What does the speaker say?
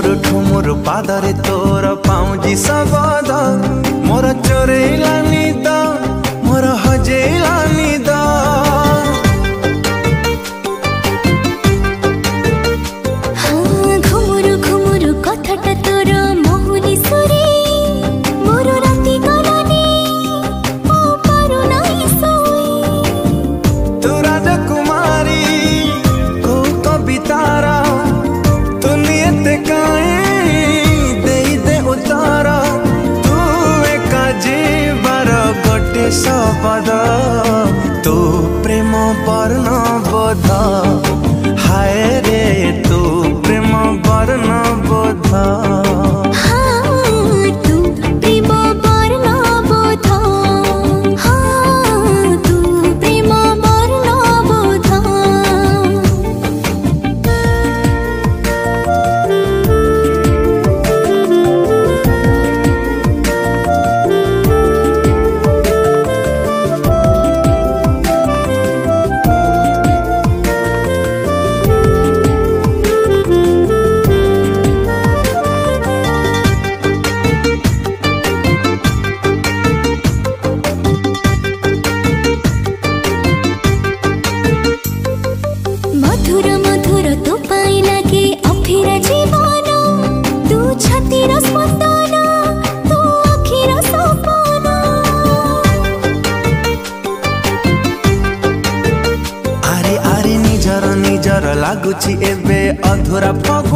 ठुमुर पादरे तोर पाउजी सबद मोर चोरेला निद मोर हजेला निद घुमुरु घुमुरु कथाटा तोर महुली सुरे मोर राति गलानी ओ पारु नाई सोई तू राजकुमारी को कवितारा तू नियत काए दे दे उतारा तू एका जीवार गोटे शब्द तू प्रेम वर्ण बोध हाय रे तू प्रेम वर्ण बोध तू प्रेम वर्ण बोध तू प्रेम वर्ण बोध मधुर मधुर तो पाई लगे अफिर जीवन तू छातीर स्पंदन तू अखिर सपन आरे आरे निजर निजर लागुची एबे अधूरा फगु